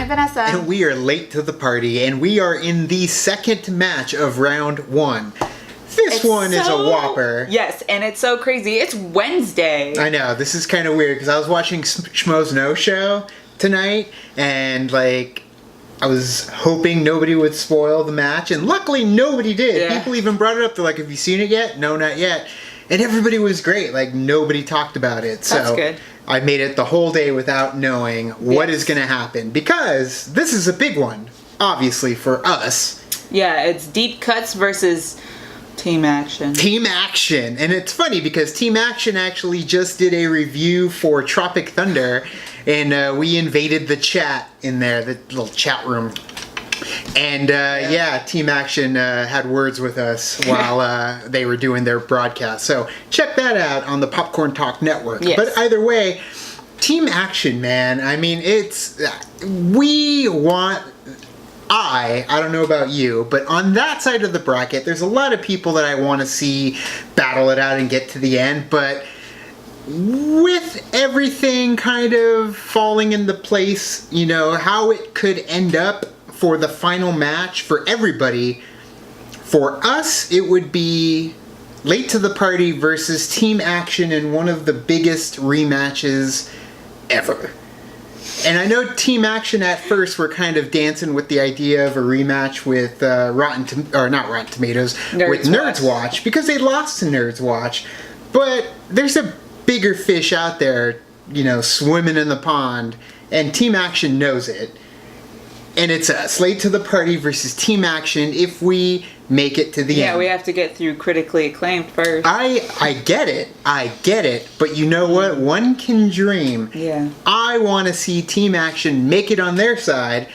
Vanessa. And we are late to the party, and we are in the second match of round 1. This one is a whopper. Yes, and it's so crazy. It's Wednesday. I know, this is kind of weird, because I was watching Schmoedown show tonight, and, like, I was hoping nobody would spoil the match, and luckily nobody did. Yeah. People even brought it up. They're like, have you seen it yet? No, not yet. And everybody was great. Like, nobody talked about it. That's good. I made it the whole day without knowing what is going to happen. Because this is a big one, obviously, for us. Yeah, it's Deep Cuts versus Team Action. Team Action. And it's funny because Team Action actually just did a review for Tropic Thunder. And we invaded the chat in there, the little chat room. And yeah, Team Action had words with us while they were doing their broadcast. So check that out on the Popcorn Talk Network. Yes. But either way, Team Action, man. I mean, I don't know about you, but on that side of the bracket, there's a lot of people that I want to see battle it out and get to the end. But with everything kind of falling into place, you know, how it could end up for the final match for everybody, for us, it would be Late to the Party versus Team Action in one of the biggest rematches ever. And I know Team Action at first were kind of dancing with the idea of a rematch with Nerds Watch, because they lost to Nerds Watch. But there's a bigger fish out there, you know, swimming in the pond, and Team Action knows it. And it's us, Late to the Party versus Team Action, if we make it to the end. Yeah, we have to get through critically acclaimed first. I get it, but you know what? One can dream. Yeah. I want to see Team Action make it on their side.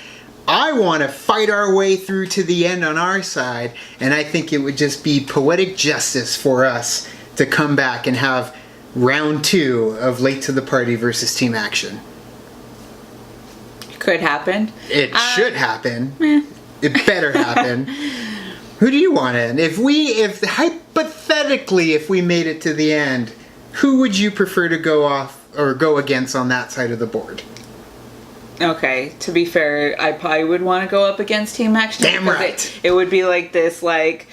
I want to fight our way through to the end on our side, and I think it would just be poetic justice for us to come back and have round 2 of Late to the Party versus Team Action. Could happen. It should happen. It better happen. Who do you want in? If hypothetically, if we made it to the end, who would you prefer to go off or go against on that side of the board? Okay, to be fair, I probably would want to go up against Team Action. Damn right. It would be like this, like...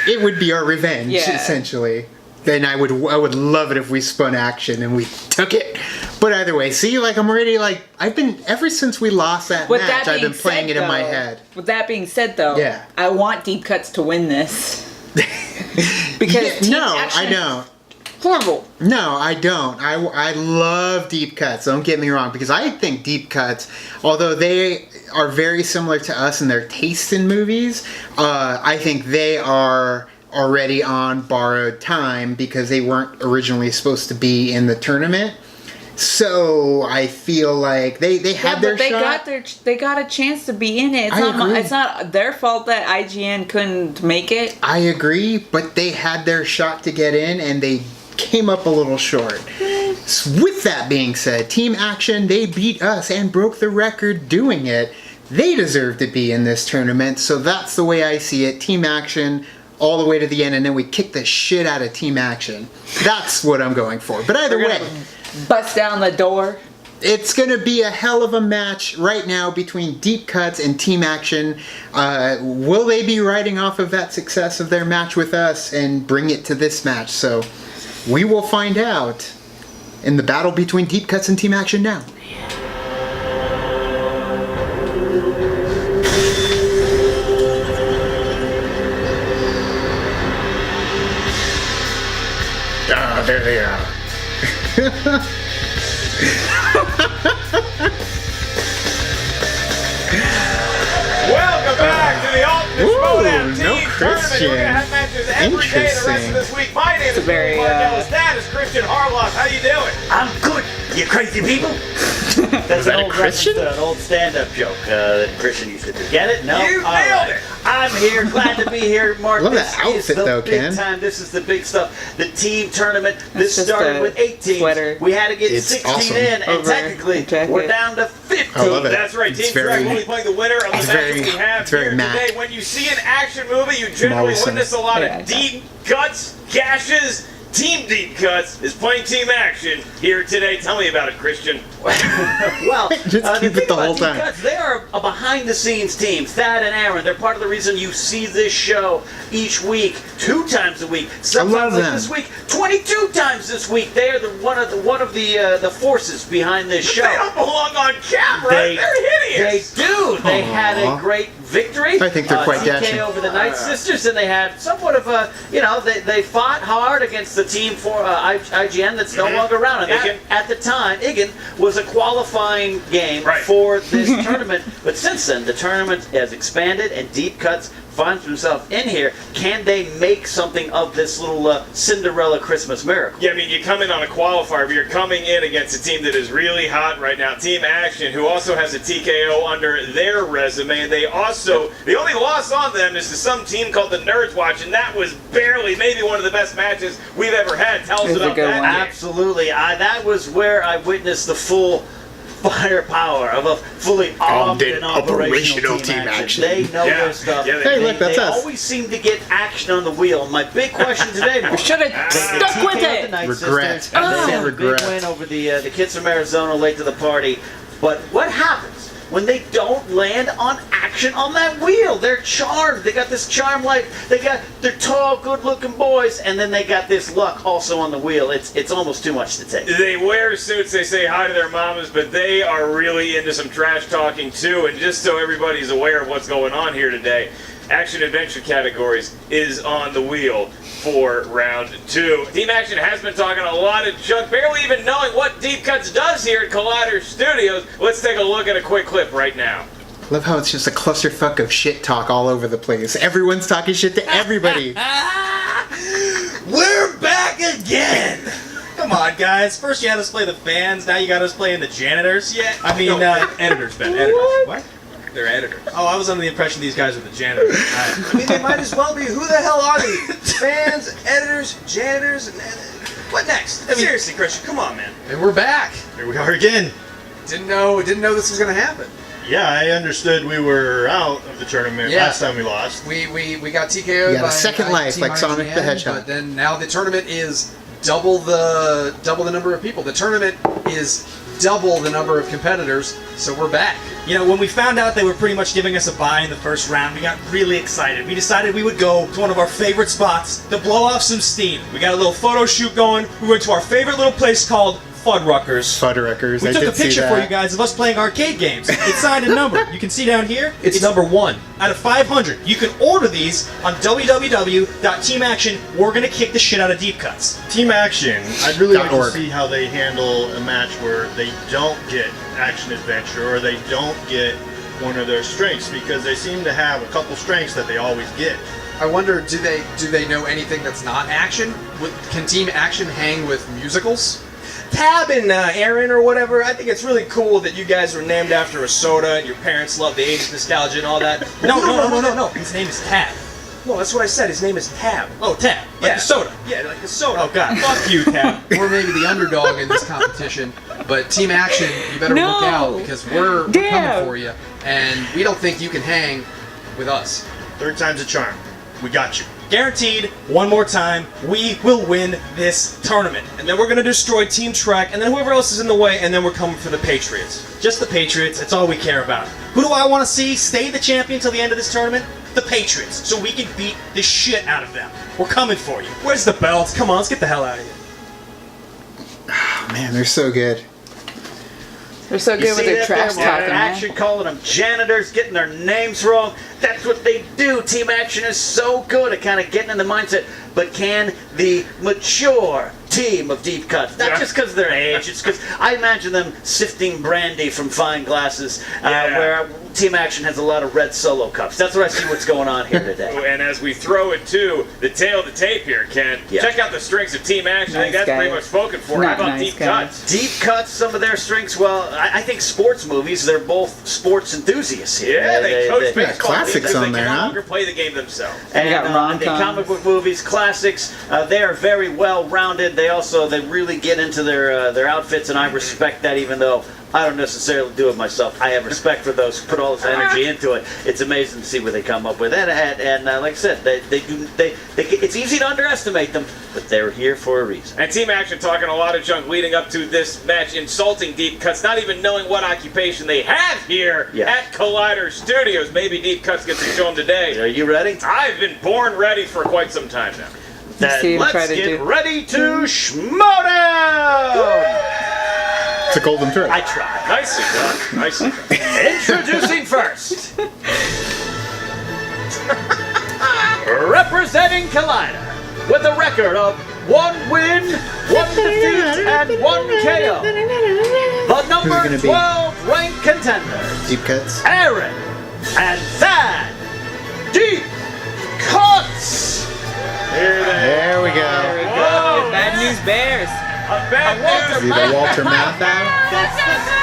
It would be our revenge, essentially. Then I would love it if we spun Action and we took it. But either way, see, like, I'm already, like, ever since we lost that match, I've been playing it in my head. With that being said, though, I want Deep Cuts to win this. Because Team Action... I don't. Horrible. No, I don't. I love Deep Cuts, don't get me wrong, because I think Deep Cuts, although they are very similar to us in their taste in movies, I think they are already on borrowed time because they weren't originally supposed to be in the tournament. So I feel like they had their shot. They got a chance to be in it. It's not their fault that IGN couldn't make it. I agree, but they had their shot to get in and they came up a little short. So with that being said, Team Action, they beat us and broke the record doing it. They deserve to be in this tournament, so that's the way I see it. Team Action all the way to the end, and then we kick the shit out of Team Action. That's what I'm going for. But either way, bust down the door. It's going to be a hell of a match right now between Deep Cuts and Team Action. Will they be riding off of that success of their match with us and bring it to this match? So we will find out in the battle between Deep Cuts and Team Action now. Ah, there they are. Welcome back to the Ultimate Schmoedown Team no Tournament. Christian. We're going to have matches every day the rest of this week. My name is very, Marcellus. That is Christian Harloff. How you doing? I'm good, you crazy people. That's that a Christian? An old stand-up joke that Christian used to do. Get it? No? You nailed it. I'm here, glad to be here, Mark. Love that outfit, though, Ken. Time. This is the big stuff. The team tournament. This just started with 8 teams. Sweater. We had to get It's 16 awesome. in, and Over technically jacket. we're down to 15. I love it. That's right. It's Team very- Track only playing the winner of the it's matches very- we have it's very here matte. today. When you see an action movie, you generally always witness a lot Yeah, of deep cuts, gashes, Team Deep Cuts is playing Team Action here today. Tell me about it, Christian. Well, Just the keep thing it the whole about Deep time. Cuts, they are a behind-the-scenes team. Thad and Aaron, they're part of the reason you see this show each week, 2 times a week. Sometimes like them. this week, 22 times this week. They are one of the forces behind this show. They don't belong on camera. They're hideous. They do. They had a great victory. I think they're quite TK dashing. over the Night Sisters, and they had somewhat of a, they fought hard against the team for IGN that's no longer around. And that, at the time, Igan was a qualifying game for this tournament. But since then, the tournament has expanded, and Deep Cuts finds himself in here. Can they make something of this little Cinderella Christmas miracle? Yeah, I mean, you come in on a qualifier, but you're coming in against a team that is really hot right now. Team Action, who also has a TKO under their resume. And they also, the only loss on them is to some team called the Nerds Watch, and that was barely, maybe one of the best matches we've ever had. Tell us about that. Absolutely. That was where I witnessed the full firepower of a fully armed and operational Team Action. They know their stuff. Yeah, Hey, look, that's they us. always seem to get action on the wheel. My big question today, Mark, We should have stuck with it. Regret. They had a big Regret. win over the kids from Arizona late to the party. But what happens when they don't land on action on that wheel? They're charmed. They got this charm life. They're tall, good-looking boys, and then they got this luck also on the wheel. It's almost too much to take. They wear suits, they say hi to their mamas, but they are really into some trash talking too. And just so everybody's aware of what's going on here today, Action Adventure categories is on the wheel for round 2. Team Action has been talking a lot of junk, barely even knowing what Deep Cuts does here at Collider Studios. Let's take a look at a quick clip right now. Love how it's just a clusterfuck of shit talk all over the place. Everyone's talking shit to everybody. We're back again! Come on, guys. First you had us play the fans, now you got us playing the janitors. Yeah, I mean, editors, Ben. Editors. What? They're editors. Oh, I was under the impression these guys were the janitors. I mean, they might as well be. Who the hell are they? Fans, editors, janitors, and what next? I mean, seriously, Christian, come on, man. And we're back. Here we are again. Didn't know this was gonna happen. Yeah, I understood we were out of the tournament last time we lost. We got TKO'd Yeah, by the second life, Team like Sonic IGN, the Hedgehog. But then now the tournament is double the number of people. The tournament is double the number of competitors, so we're back. You know, when we found out they were pretty much giving us a bye in the first round, we got really excited. We decided we would go to one of our favorite spots to blow off some steam. We got a little photo shoot going. We went to our favorite little place called Fuddruckers. Fuddruckers. We took a picture for you guys of us playing arcade games. It's signed and numbered. You can see down here. It's number 1 out of 500. You can order these on www.teamaction. We're gonna kick the shit out of Deep Cuts. Team Action, I'd really like to .org. see how they handle a match where they don't get Action Adventure or they don't get one of their strengths, because they seem to have a couple strengths that they always get. I wonder, do they know anything that's not action? Can Team Action hang with musicals? Tab and Aaron or whatever, I think it's really cool that you guys were named after a soda and your parents love the 80s nostalgia and all that. No. His name is Tab. No, that's what I said. His name is Tab. Oh, Tab. Like the soda. Yeah, like the soda. Oh, God. Fuck you, Tab. We're maybe the underdog in this competition, but Team Action, you better look out, because we're coming for you, and we don't think you can hang with us. Third time's a charm. We got you. Guaranteed, one more time, we will win this tournament. And then we're going to destroy Team Trek, and then whoever else is in the way, and then we're coming for the Patriots. Just the Patriots, that's all we care about. Who do I want to see stay the champion till the end of this tournament? The Patriots, so we can beat the shit out of them. We're coming for you. Where's the belt? Come on, let's get the hell out of here. Oh, man, they're so good. They're so good with their trash talking, man. Action calling them janitors, getting their names wrong. That's what they do. Team Action is so good at kind of getting in the mindset. But can the mature team of Deep Cuts, not just because of their age, it's because I imagine them sifting brandy from fine glasses, where Team Action has a lot of red Solo cups. That's where I see what's going on here today. And as we throw it to the tail of the tape here, Ken, check out the strengths of Team Action. I think that's pretty much spoken for. How about Deep Cuts? Deep Cuts, some of their strengths, well, I think sports movies, they're both sports enthusiasts here. Yeah, they coach baseball. Classics on they there, can no huh? longer play the game themselves. And rom-coms. the comic book movies, classics, they are very well rounded. They really get into their outfits, and I respect that, even though I don't necessarily do it myself. I have respect for those who put all this energy into it. It's amazing to see what they come up with. And like I said, it's easy to underestimate them, but they're here for a reason. And Team Action talking a lot of junk leading up to this match, insulting Deep Cuts, not even knowing what occupation they have here at Collider Studios. Maybe Deep Cuts gets to show them today. Are you ready? I've been born ready for quite some time now. Then let's get ready to Schmoedown! It's a golden thread. I tried. Nicely done. Nicely done. Introducing first. Representing Collider with a record of 1 win, 1 defeat, and 1 KO. The number 12 ranked contenders. Deep Cuts. Aaron and Thad. Deep Cuts. There we go. There we go. Bad news bears. See the Walter mouth out?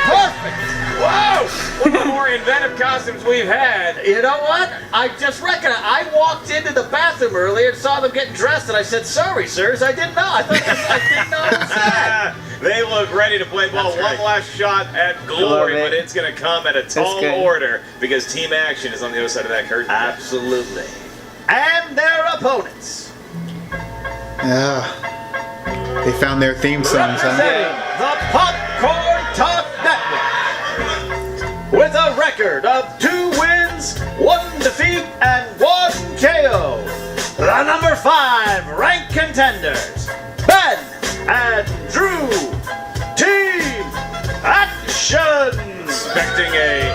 Perfect. Whoa! One of the more inventive costumes we've had. You know what? I just reckon I walked into the bathroom earlier and saw them getting dressed, and I said, "Sorry, sirs, I didn't know. I didn't know it was that." They look ready to play ball. That's right. One last shot at glory, but it's going to come at a tall order because Team Action is on the other side of that curtain. Absolutely. And their opponents. They found their theme songs, Representing the Popcorn Talk Network with a record of 2 wins, 1 defeat, and 1 KO. The number 5 ranked contenders, Ben and Drew. Team Action. Expecting a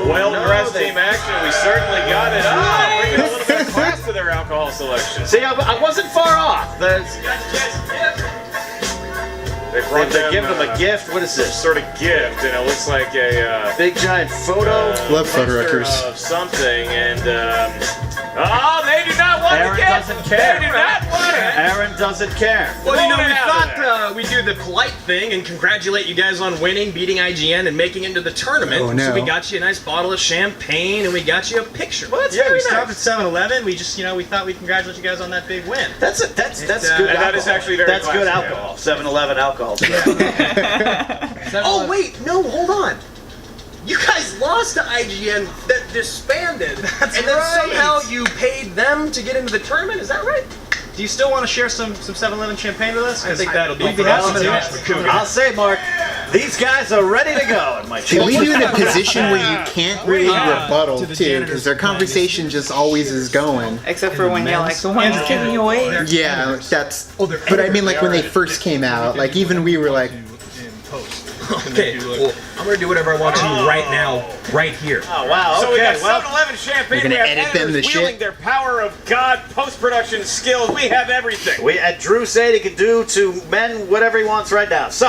well-dressed Team Action. We certainly got it. Bringing a little bit of class to their alcohol selection. See, I wasn't far off. They're giving them a gift. What is this? Sort of gift, and it looks like a big giant photo. Love photo records. Of something, and oh, they do not want Aaron the gift. doesn't care. They do not want it. Aaron doesn't care. Well, you know, Roll it we out of thought we'd do the polite thing and congratulate you guys on winning, beating IGN, and making it into the tournament. Oh, no. So we got you a nice bottle of champagne and we got you a picture. Well, that's Yeah, very we stopped nice. at 7-Eleven. We just, we thought we'd congratulate you guys on that big win. That's good. and alcohol. that is actually very That's good classy, alcohol. 7-Eleven alcohol. Oh, wait, no, hold on. You guys lost to IGN that disbanded, and then right. somehow you paid them to get into the tournament. Is that right? Do you still want to share some 7-Eleven champagne with us? I think that'll be We'd be awesome. happy to. I'll say, Mark, these guys are ready to go. In my They leave you in a position where you can't really rebuttal, too, because their conversation just always is going. Except for when you're like, the one's giving you away. Yeah, that's... But I mean, like, when they first came out, like, even we were like... Okay, well, I'm going to do whatever I want to right now, right here. Oh, wow. So we got Okay, well, 7-Eleven champagne. You're gonna We have edit them editors the wielding shit? their power of God post-production skills. We have everything. we at Drew said he can do to men whatever he wants right now. So,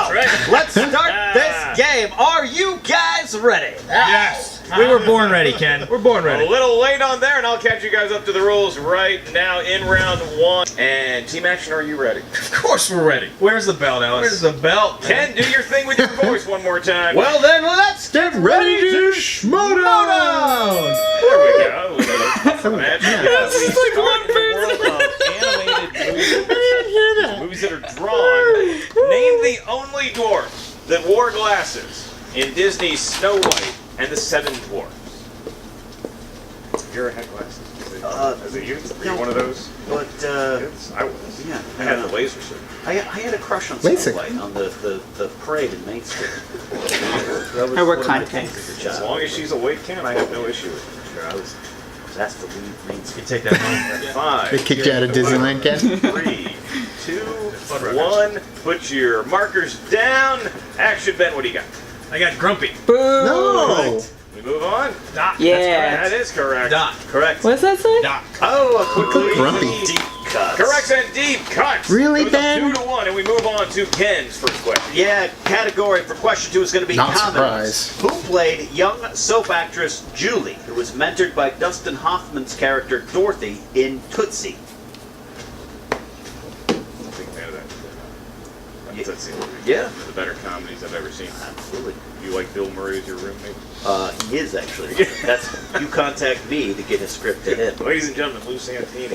let's start this game. Are you guys ready? Yes. We were born ready, Ken. We're born A ready. little late on there, and I'll catch you guys up to the rules right now in round 1. And Team Action, are you ready? Of course we're ready. Where's the belt, Alice? Where's the belt? Ken, do your thing with your voice one more time. Well, then let's Get ready to Schmoedown! There we go. Match. Yeah. We start in the world of animated movies. Movies that are drawn. Name the only dwarf that wore glasses in Disney's Snow White and the 7 Dwarfs. Have you ever had glasses? Is it you? Were you one of those? But, Yes, I was. yeah. I had the laser suit. I had a crush on Snow LASIK. White on the parade in Main Street. That was I wear one of my contacts. things as a As child. long as she's awake, Ken, I have no issue with it. I was asked to leave Main Street. Take that home. 5, They kicked you out of Disneyland, Ken? 3, 2, 1. Put your markers down. Action, Ben. What do you got? I got grumpy. Boo! No! We move on. Doc. Yeah. That is correct. Doc. Correct. What's that say? Doc. Oh, a quickly Grumpy. deep cut. Correct and deep cuts. Really, It was a Ben? 2-1, and we move on to Ken's first question. Yeah, category for question 2 is going to be Not comedies. surprised. Who played young soap actress Julie, who was mentored by Dustin Hoffman's character Dorothy in Tootsie? Big fan of that. That's Yeah, one of the better comedies I've ever seen. absolutely. You like Bill Murray as your roommate? He is actually. That's you contact me to get a script to him. Ladies and gentlemen, Lou Santini.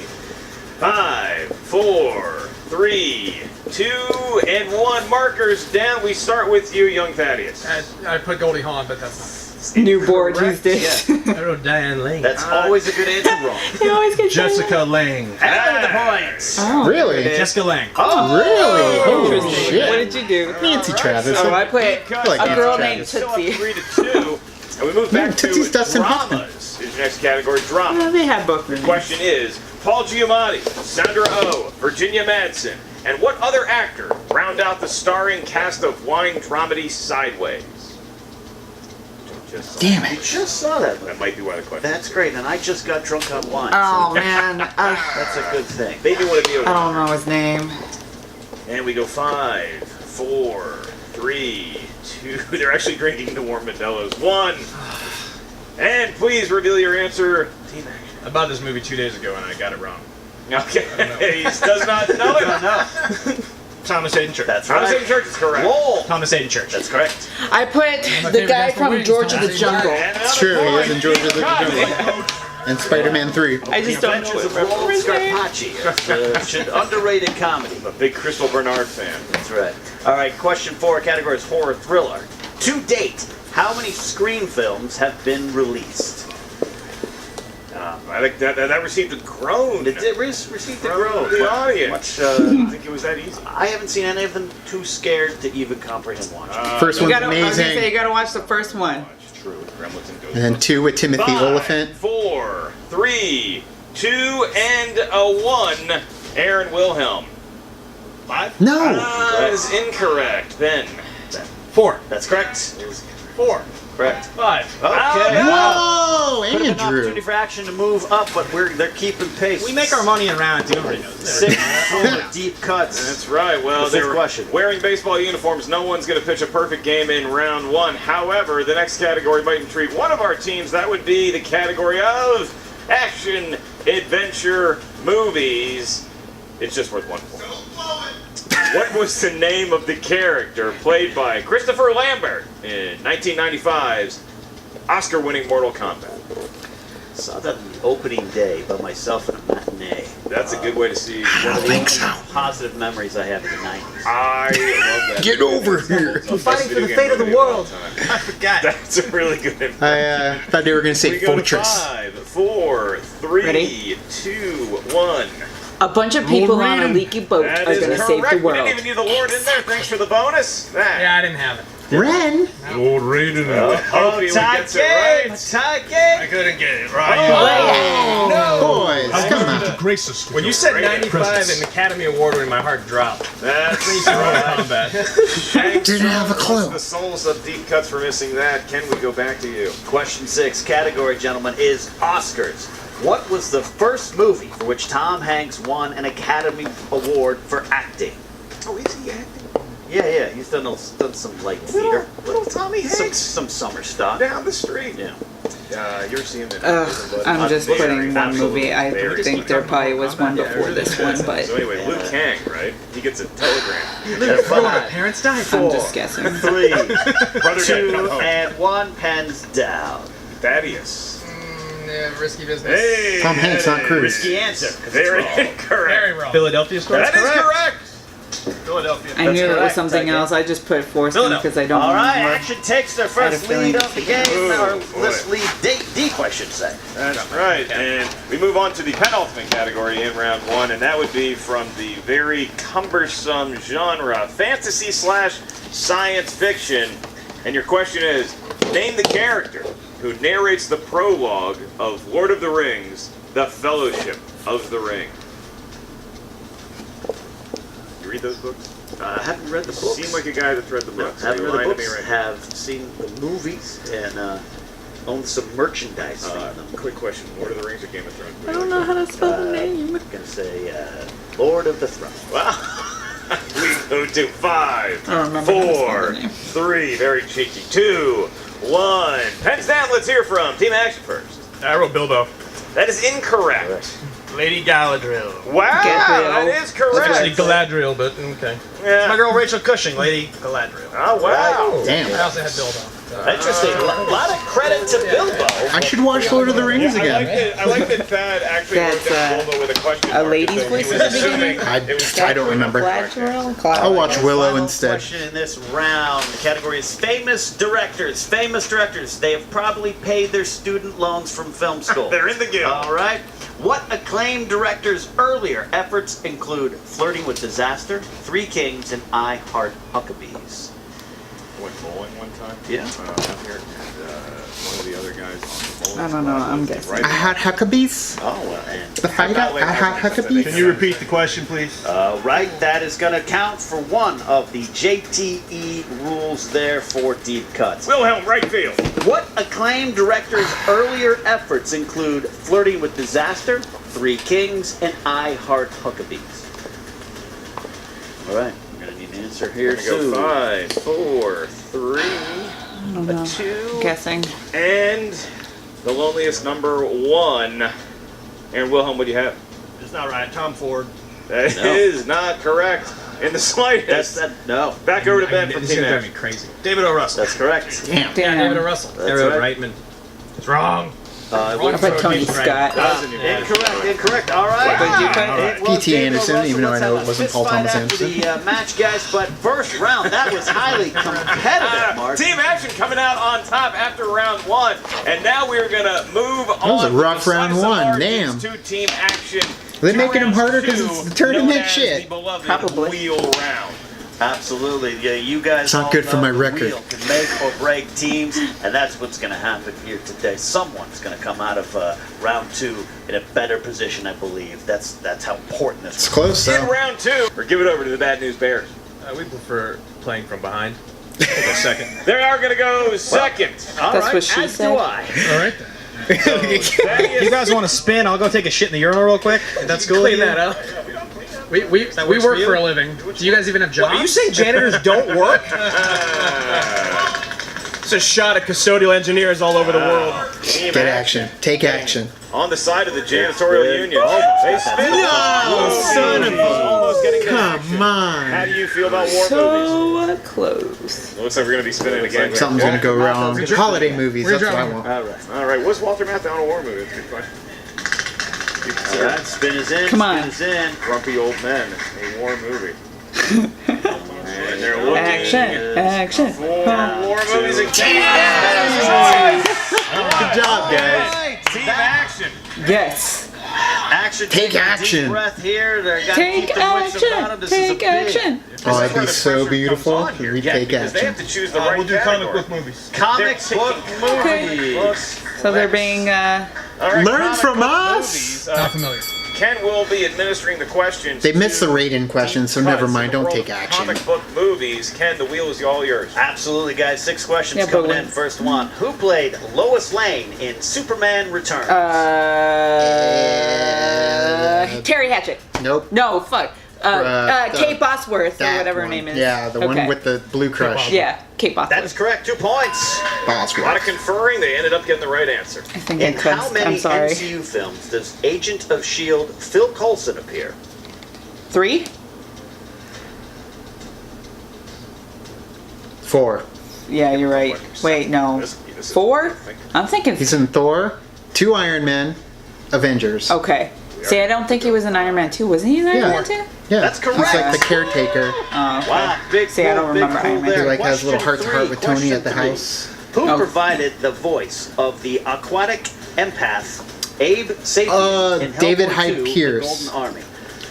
5, 4, 3, 2, and 1. Markers down. We start with you, young Thaddeus. I put Goldie Hawn, but that's not. New board Tuesday. I wrote Diane Lane. That's always a good answer wrong. You always get Jessica Lange. And the points. Oh. Really? Jessica Lange. Really? Oh, Interesting. shit. What did you do? Nancy Travis. Oh, I put like a Nancy girl Travis. named Still up Tootsie. 3 to 2. And we move back Tootsie's to Dustin Hoffman. dramas. Is your next category drama? Well, they had both their names. Question is, Paul Giamatti, Sandra Oh, Virginia Madsen, and what other actor round out the starring cast of wine dramedy Sideways? Damn You it. just saw that. That might be why the question. That's great, and I just got drunk on wine. Oh so man, that's a good thing. They knew what it was. I don't know his name. And we go 5, 4, 3, 2. They're actually drinking the warm Modelo's. 1. And please reveal your answer. Team action. I bought this movie 2 days ago and I got it wrong. Okay. He does not know it. No, Thomas Hayden Church. that's Thomas right. Hayden Church is correct. Lowell. Thomas Hayden Church. That's correct. I put my the favorite guy guy for from wings, George of the Thomas. Jungle. And It's another true, he is point. in George of the Got Jungle. it. And Spider-Man 3. I just don't know Adventures of it. Lowell His name. Scarpacci. Underrated comedy. I'm a big Crystal Bernard fan. That's right. All right, question 4, category is horror thriller. To date, how many Scream films have been released? I think that received a groan. It did received a From groan. the but audience. Much, I didn't think it was that easy. I haven't seen any of them. Too scared to even comprehend watching. First You one's gotta, I was gonna say, amazing. you gotta watch the first one. It's true. Gremlins and Ghosts. And then 2 with Timothy 5, Oliphant. 4, 3, 2, and a 1. Aaron Wilhelm. 5? No! That is incorrect. Ben. 4. That's correct. 4. Correct. 5. Okay. Whoa! Could have been an Andrew. opportunity for action to move up, but they're keeping pace. We make our money in round 2. Everybody knows that. 6 4 deep cuts. That's right. Well, The they fifth were question. wearing baseball uniforms. No one's going to pitch a perfect game in round 1. However, the next category might intrigue one of our teams. That would be the category of action adventure movies. It's just worth 1 point. What was the name of the character played by Christopher Lambert in 1995's Oscar-winning Mortal Kombat? Saw that on the opening day by myself in a matinee. That's a good way to see. I don't think so. Positive memories I have of the 90s. I love that. Get over here. Fighting for the fate of the world. I forgot. That's a really good impression. I thought they were going to say We go to Fortress. 5, 4, 3, Ready? 2, 1. A bunch of people on a leaky boat That are is gonna correct. save the We world. didn't even need the Lord in there. Thanks for the bonus. Yeah, I didn't have it. Ren? Lord Raiden. Hope he gets it right. I couldn't get it right. Boys, come on. Grace us with When you your said great 95 presence. and Academy Award winning, my heart dropped. That's Mortal right. Kombat. Thanks Didn't have a clue. The souls of deep cuts for missing that. Ken, we go back to you. Question 6, category, gentlemen, is Oscars. What was the first movie for which Tom Hanks won an Academy Award for acting? Oh, is he acting? Yeah, he's done some light theater. Little Tommy Hanks. Some summer stuff. Down the street. Yeah. You're seeing it. I'm just Very, putting one absolutely movie. I very think there probably was one before this one, but So anyway, Luke Kang, right? He gets a telegram. At 5, Parents died. 4, I'm just guessing. 3, Brother Dad, 2, come home. and 1, pens down. Thaddeus. Yeah, risky business. Hey. Tom Hanks, not Cruise. Risky answer. 'cause it's Very wrong. incorrect. Very wrong. Philadelphia story. That is correct. Philadelphia. I knew it was correct, something Tyke. else. I just put Forrest because I don't All right, remember. action takes their I had a first feeling lead of the game, Oh, or boy. this lead deep, I should say. That's right. And we move on to the penultimate category in round 1, and that would be from the very cumbersome genre, fantasy / science fiction. And your question is, name the character who narrates the prologue of Lord of the Rings, The Fellowship of the Ring. You read those books? I haven't read the books. Seem like a guy that's read the No, books. haven't You read the lied to me books. right Have seen the movies and own some merchandise from them. Quick question: Lord of the Rings or Game of Thrones? I don't know how to spell the name. I'm gonna say Lord of the Throne. Wow. We go to 5, I don't remember how to spell 4, the name. 3, very cheeky, 2, 1. Pens down, let's hear from Team Action first. I wrote Bilbo. That is incorrect. Lady Galadriel. Wow, that is Actually, correct. Galadriel, but okay. It's my Yeah. girl Rachel Cushing, Lady Galadriel. Oh, wow. Damn. I also had Bilbo. Interesting. A lot of credit to Bilbo. I should watch Lord of the Rings again. I like that Thad actually That's, wrote down Bilbo with a question a mark. lady's So he voice was at the beginning? assuming I don't remember. I'll watch Willow Final instead. Question in this round. The category is famous directors. Famous directors. They have probably paid their student loans from film school. They're in the guild. All right. What acclaimed directors' earlier efforts include Flirting with Disaster, Three Kings, and I Heart Huckabees? Went bowling one time. Yeah. Out here, and one of the other guys on the bowling I don't know, squad I'm was guessing. right I had Huckabees. Oh, well, and The fight out. I had Huckabees. Can you repeat the question, please? right, that is going to count for one of the JTE rules there for deep cuts. Wilhelm, right field. What acclaimed directors' earlier efforts include Flirting with Disaster, Three Kings, and I Heart Huckabees? All right, we're going to need an answer here We're gonna soon. go 5, 4, 3, I don't know. 2, Guessing. and the loneliest number 1. And Wilhelm, what do you have? It's not right. Tom Ford. That No. is not correct in the slightest. No, Back over to Ben from This is Team gonna drive Action. me crazy. David O. Russell. that's correct. Damn. Damn. Russell. That's I wrote right. Reitman. It's wrong. I put Tony Scott. Incorrect. All right. What did you put? It was P.T. David Anderson, Russell. even though I Let's know have it a wasn't fist Paul fight Thomas after Anderson. the match, guys. But first round, that was highly competitive, Mark. Team Action coming out on top after round 1. And now we're going to move on. was a to rough the round slice of one, margins damn. To Team Action. Are they To making them round harder 'cause 2, it's the tournament known as shit? the beloved Probably. wheel round. Absolutely. Yeah, you guys It's not all good for know my the record. wheel can make or break teams, and that's what's going to happen here today. Someone's going to come out of round 2 in a better position, I believe. That's how important this It's is. close In though. round 2, or give it over to the Bad News Bears. We prefer playing from behind. Take a second. They are going to go second. All That's right, what she as said. do I. All right then. If you guys want to spin, I'll go take a shit in the urinal real quick. If that's cool. Clean that up. We works work for you? for a living. Do you guys even have jobs? Are you saying janitors don't work? It's a shot at custodial engineers all over the world. Team Get action. Take action. On the side of the janitorial union. They spin. No, son of a- Almost getting to action. Come How on. do you feel about war movies? So close. It looks like we're going to be spinning again. Something's gonna go wrong. Holiday movies. That's what I want. All right. All right, what's Walter Matthau on a war movie? That's a good question. All right, spin is in. Come on. Spin is in. Grumpy Old Men, a war movie. And they're looking Action. for war movies again. Good job, guys. Team Action. Yes. Action. Take a deep action. breath here. They're gotta Take keep their wits about 'em. action. This is a Take big- action. Oh, that'd where be the so pressure beautiful. comes on here. We take Because they have action. to choose the right We'll do comic category. book movies. Comic They're book taking movies. books. So they're being, All right, Learn comic from book us. movies. Not familiar. Ken will be administering the questions. They missed to the rating question, so never cuts mind. in the Don't world take of action. Comic book movies. Ken, the wheel is all yours. Absolutely, guys. 6 questions Yeah, but coming when- in. First one. Who played Lois Lane in Superman Returns? Terry Hatchett. Nope. No, fuck. Kate Bosworth or That whatever her one. name is. Yeah, the one Okay. with the blue crush. Yeah, Kate Bosworth. That is correct. 2 points. A lot of Bosworth. conferring. They ended up getting the right answer. I think In I how cussed. many I'm sorry. MCU films does Agent of S.H.I.E.L.D. Phil Coulson appear? 3? 4. Yeah, you're right. Wait, no. This is- 4? I'm thinking. He's in Thor, 2 Iron Men, Avengers. Okay. See, I don't think he was in Iron Man 2. Wasn't he in Iron Yeah. Man 2? Yeah, That's He's like correct. the caretaker. Oh, okay. Wow, big See, I don't pull, big remember pull Iron Man. there. He like has a little Question heart-to-heart with Tony question at the three. house. Who Oh. provided the voice of the aquatic empath Abe Sapien in David Hellboy Hyde 2, The Pierce. Golden Army?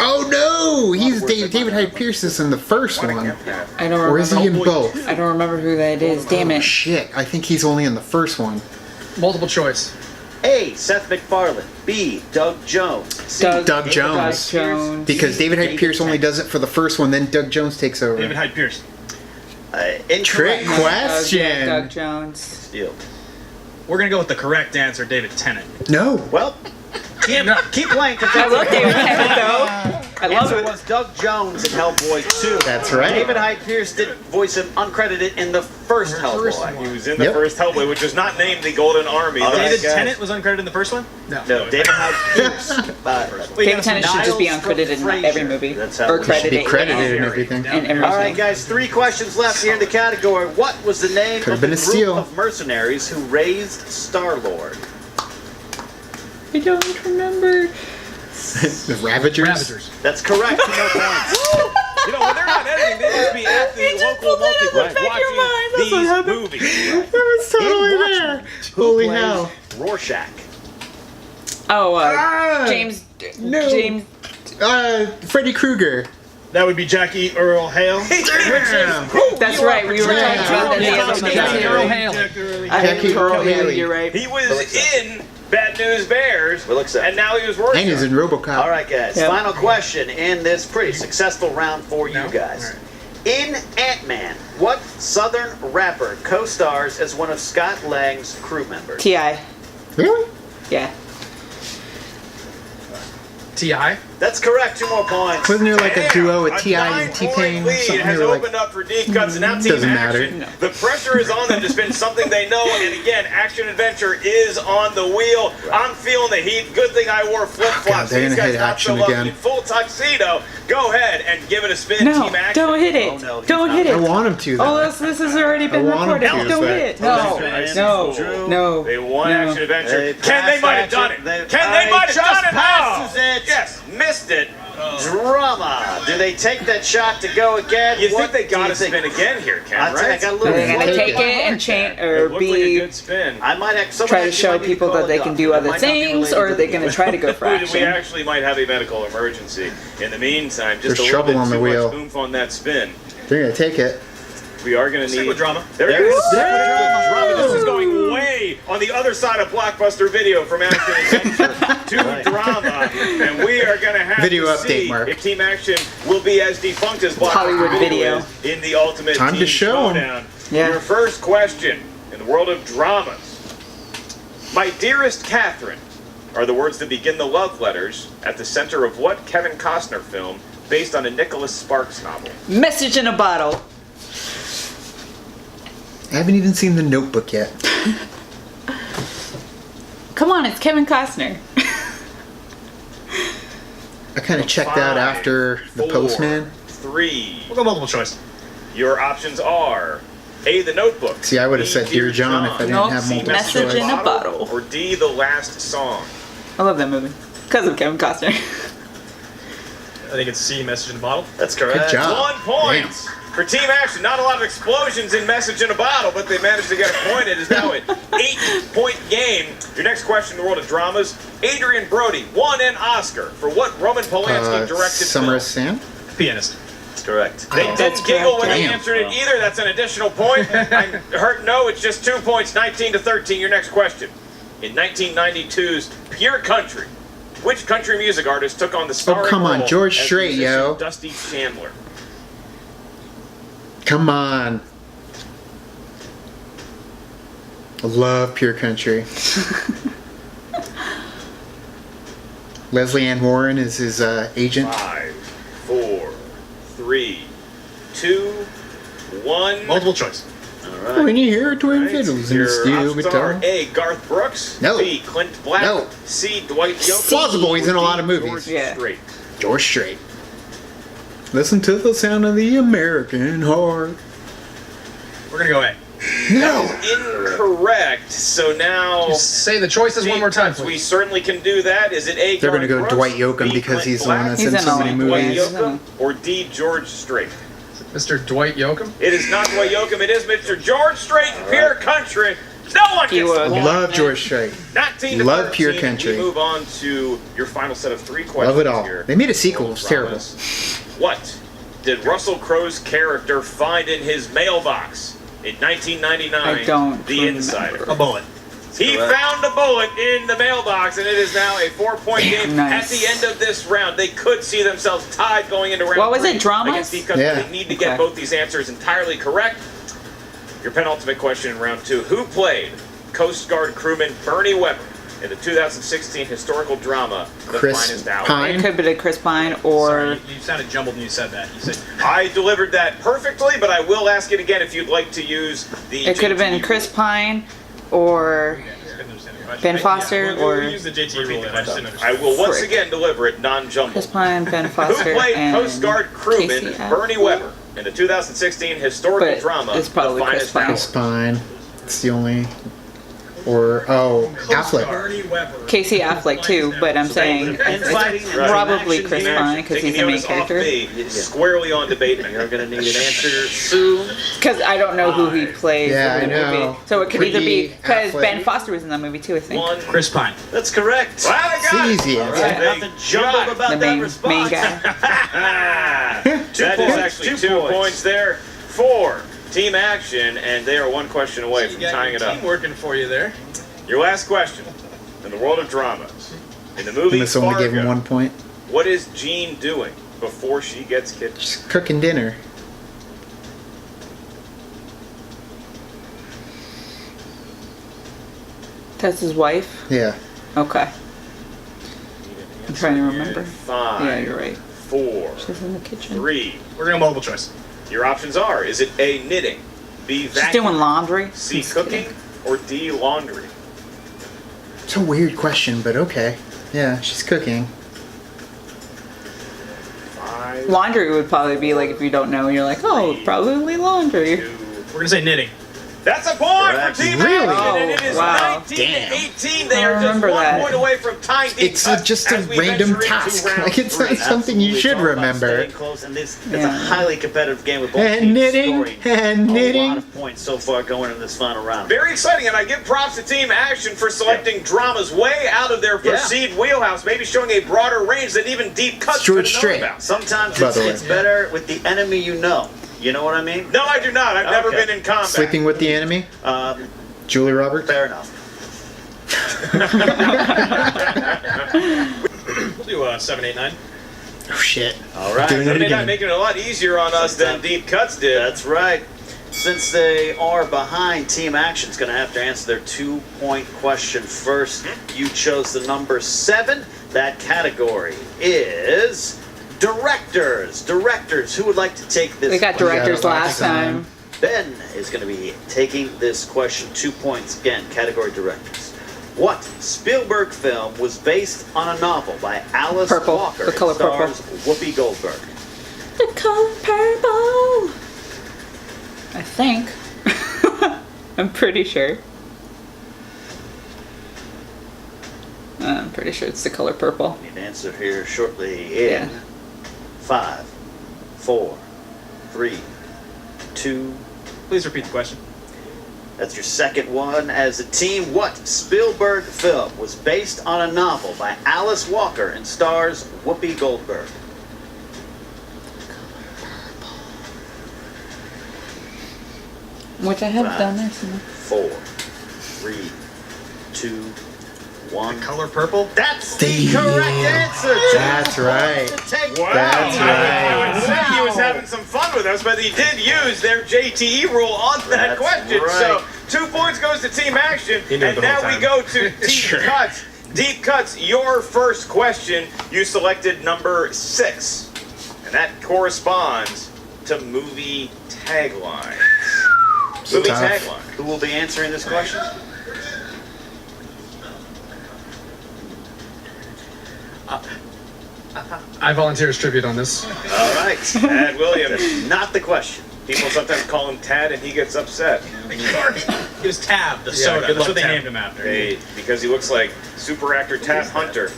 Oh no! He's David Hyde Pierce is in the first one. I don't Or is he remember. in both? I don't remember who that is. Damn it. Shit, I think he's only in the first one. Multiple choice. A. Seth MacFarlane. B. Doug Jones. C. Doug David Jones. Hyde Doug Pierce. Jones. Because David Hyde Pierce only does it for the first one, then Doug Jones takes over. David Hyde Pierce. Incorrect. Trick question. Doug Jones. Steele. We're gonna go with the correct answer, David Tennant. No. Well, keep playing. 'cause I that's love a- David Tennant though. I love Answer it. was Doug Jones in Hellboy 2. That's right. David Hyde Pierce did voice him uncredited in the first Hellboy. He was in the first Hellboy, which was not named the Golden Army. David Tennant was uncredited in the first one? No, David Hyde Pierce. David Tennant should just be uncredited in every movie. That's how Or it credited. Be credited and everything. In every All right, movie. guys, 3 questions left here in the category. What was the name Could've of the been a group steal. of mercenaries who raised Star-Lord? I don't remember. The Ravagers. That's correct. 2 more points. You know, when they're not editing, they must be at the local multiplex watching these movies. That was totally In there. Watchmen, who Holy plays hell. Rorschach. Oh, James. No. James. Freddy Krueger. That would be Jackie Earl Hale. Damn. That's right. We were talking about that the other day. Jackie Earl Hale. Jackie Earl Haley. You're right. He was in Bad News Bears, We'll accept. and now he was working. And he's in RoboCop. All right, guys. Yep. Final question in this pretty successful round for you guys. In Ant-Man, what Southern rapper co-stars as one of Scott Lang's crew members? T.I. Really? Yeah. T.I. That's correct. 2 more points. Wasn't there like a duo with A T.I. and 9-point T-Pain or lead something? has They were like, opened up for deep cuts, and now Team Doesn't matter. Action. The pressure is on them to spin something they know, and again, Action Adventure is on the wheel. I'm feeling the heat. Good thing I wore flip-flops. God, they're These gonna guys hit not Action so lucky. again. In full tuxedo. Go ahead and give it a spin, No, Team Action. don't hit it. Oh, no, he's Don't not. hit I it. want him to, though. Oh, this has already been I want him recorded. to, Don't but- hit it. No. No. Drew. No. They won No. Action Adventure. They Ken, they passed might have done Action. it. They- Ken, they might have just done it. passes Oh, it. yes, missed it. Drama. Do they take that shot to go again? You What think they got do to you spin again here, Ken, I think I right? got a Are little. they going to Take take it. it and change It or looked like a be good spin. I might someone try to actually show might need people call that they it can up. do It other might not be things, related or are they to going to try to go for We action? actually might have a medical emergency. In the meantime, just There's a little trouble bit on the too wheel. much oomph on that spin. They're going to take it. We are going to Stick need with drama. They're There going it to is. stick with drama. This is going way on the other side of Blockbuster Video from Action Adventure to drama, and we are going to have Video to update, see Mark. if Team Action will be as defunct as Blockbuster Hollywood Video. is in the Ultimate Time to Team show 'em. Schmoedown. Yeah. Your first question in the world of dramas. My dearest Catherine are the words that begin the love letters at the center of what Kevin Costner film based on a Nicholas Sparks novel? Message in a bottle. I haven't even seen The Notebook yet. Come on, it's Kevin Costner. I kind of checked out after The 4, Postman. 3. We'll go multiple choice. Your options are A, The Notebook. See, I would have B, said Dear John if I didn't Nope, have see, multiple Message choice. in a bottle. Or D, The Last Song. I love that movie. Because of Kevin Costner. I think it's C, Message in a Bottle. That's correct. Good job. 1 point. Damn. For Team Action, not a lot of explosions in Message in a Bottle, but they managed to get a point. It is now an 8-point game. Your next question in the world of dramas. Adrian Brody won an Oscar for what Roman Polanski directed Summer of film? Sand? Pianist. That's correct. They Oh, didn't giggle when they Damn. answered it either. That's an additional point. I heard no, it's just 2 points, 19-13. Your next question. In 1992's Pure Country, which country music artist took on the starring come on, role George as Strait, musician yo. Dusty Chandler? Come on. I love Pure Country. Leslie Ann Warren is his agent. 5, 4, 3, 2, 1. Multiple choice. When you hear twin Right. fiddles in Your the steel options are guitar. A, Garth Brooks. No. B, Clint Black. No. C, Dwight Yoakam. Plausible, he's in a or lot D, of movies. George Yeah. Strait. George Strait. Listen to the sound of the American heart. We're gonna go A. No! Incorrect. So now Just say the choices one more time, we please. certainly can do that. Is it A, They're gonna Garth go Brooks, Dwight Yoakam B, because Clint he's the one Black, that's He's in in so all many of Dwight movies. Yoakam, or D, George Strait? Mr. Dwight Yoakam? It is not Dwight Yoakam. It is Mr. George Strait in Pure Country. No one He gets the was. point. Love George Strait. 19 to Love 13, Pure Country. We move on to your final set of 3 questions. Love it all. Here. They made a sequel. It was terrible. Dramas. What did Russell Crowe's character find in his mailbox in 1999? I don't The remember. Insider. A bullet. He found a bullet in the mailbox, and it is now a 4-point game. Nice. At the end of this round, they could see themselves tied going into round What was 3 it, dramas? against Steve Cutler. Yeah. They need to get Okay. both these answers entirely correct. Your penultimate question in round 2. Who played Coast Guard crewman Bernie Weber in the 2016 historical drama The Chris Finest Hour? Pine. It could be Chris Pine or Sorry, you sounded jumbled when you said that. You said I delivered that perfectly, but I will ask it again if you'd like to use the. it could have been JTE Chris rule. Pine or couldn't understand the question. Ben Foster we'll or use the JT Repeat rule. the I just question. didn't I understand. will once Frick. again deliver it non-jumbled. Chris Pine, Ben Who Foster, played and Coast Guard crewman Casey Affleck? Bernie Weber in the 2016 historical But drama it's probably The Chris Finest Pine. Hour? Chris Pine. It's the only. Or Affleck. Bernie Weber. Casey Affleck too, but I'm saying Infighting and probably action Chris here. Pine because Taking he's the the main onus off character. me, squarely on debatement. You're going to need an answer soon. Because I don't know who he plays Yeah, in the I know. movie, so it could either be Pretty because Affleck. Ben Foster was in that movie too. I think One. Chris Pine. That's correct. Wow, I got it. It's easy. All right, They nothing jumbled got it. about the that main response. guy. That is actually 2 2 points. points there for Team Action, and they are one question away You from got tying your it up. team working for you there. Your last question. In the world of drama, in the movie And this only gave him Fargo, 1 point. what is Jean doing before she gets kidnapped? Just cooking dinner. That's his wife. Yeah. Okay, I'm trying to remember. 5, Yeah, you're right. 4, She's in the kitchen. 3. We're doing multiple choice. Your options are: is it A, knitting, B, She's vacuuming, doing laundry. C, Just cooking, kidding. or D, laundry? It's a weird question, but okay. Yeah, she's cooking. 5, Laundry would probably be like if you don't know, you're like, oh, probably laundry. 2. We're gonna say knitting. That's a point Correct. for Team Really? Action, and it is Oh, wow. 19 Damn. to 18. They I are just remember 1 that. point away from tying deep It's cuts just a as we random venture into task. round Like, it's three. not something you Absolutely. should It's all about remember. staying close, and it's Yeah. a highly competitive game with both And teams knitting, scoring and a knitting. lot of points so far going in this final round. Very exciting, and I give props to Team Action for selecting dramas way out of their Yeah. perceived wheelhouse, maybe showing a broader range than even deep cuts It's George could have known Strait. about. Sometimes By it's, the way. it's better with the enemy you know. You know what I mean? No, I do not. I've never Okay. been in combat. Sleeping with the enemy. Julie Roberts. Fair enough. We'll do 7, 8, 9. Oh shit. All right. Doing They it may not again. make it a lot easier on us than deep cuts did. That's right. Since they are behind, Team Action's going to have to answer their 2-point question first. You chose the number 7. That category is directors. Directors. Who would like to take this? We got question? directors last time. Ben is going to be taking this question. 2 points again. Category directors. What Spielberg film was based on a novel by Alice Purple. Walker? The color and stars purple. Whoopi Goldberg. The color purple. I think. I'm pretty sure. I'm pretty sure it's the color purple. Need an answer here shortly in Yeah. 5, 4, 3, 2. Please repeat the question. That's your second one as a team. What Spielberg film was based on a novel by Alice Walker and stars Whoopi Goldberg? Which I have 5, done this. 4, 3, 2, 1. Color purple. That's the Damn. correct answer. That's right. Take Wow. That's I would right. say he was having some fun with us, but he did use their JTE rule on that That's question. right. So 2 points goes to Team Action, He knew it and the whole now we time. go to Deep Sure. Cuts. Deep Cuts, your first question. You selected number 6, and that corresponds to movie tagline. Movie Tough. tagline. Who will be answering this question? I volunteer as tribute on this. All right. Tad Williams. That's not the question. People sometimes call him Tad, and he gets upset. It was Tab, the Yeah, soda. good That's luck, what they Tab. named him after. Hey, because he looks like super actor Tab Hunter.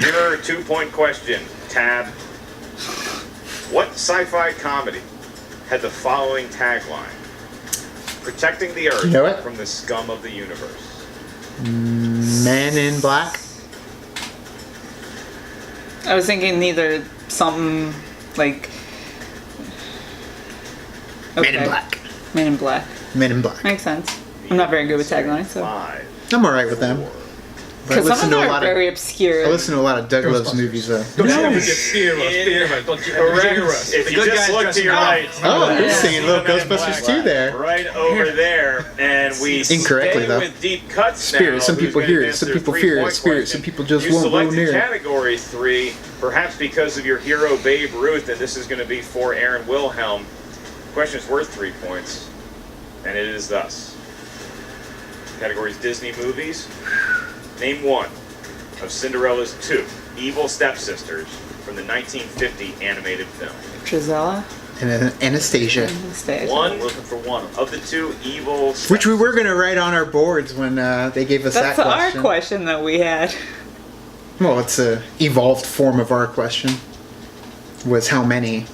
Your 2-point question, Tab. What sci-fi comedy had the following tagline? Protecting the Earth You know it? from the scum of the universe. Men in Black. I was thinking either something like. Men in Black. Men in Black. Men in Black. Makes sense. I'm not very good with taglines, so. 5, I'm alright with them. 4, But I Because some listen of to a them lot are of very obscure. I listen to a lot of Doug Love's movies though. Don't you ever get scared of fear, don't you ever Correct. fear us. If you just look to your right, Oh, you're Yeah. singing Little Ghostbusters 2 there. right over there, and we Incorrectly, stay though. with deep cuts Spirit, now. some Who's people gonna hear it, answer some people the fear it. three-point Spirit, question. some people just you won't go selected near it. category 3, perhaps because of your hero Babe Ruth, and this is going to be for Aaron Wilhelm. Question is worth 3 points, and it is thus. Categories Disney movies. Name one of Cinderella's 2 evil stepsisters from the 1950 animated film. Drizella? And Anastasia. One Looking for one of them. of the 2 evil stepsisters. Which we were going to write on our boards when they gave us That's that our question. question that we had. Well, it's a evolved form of our question. Was how many?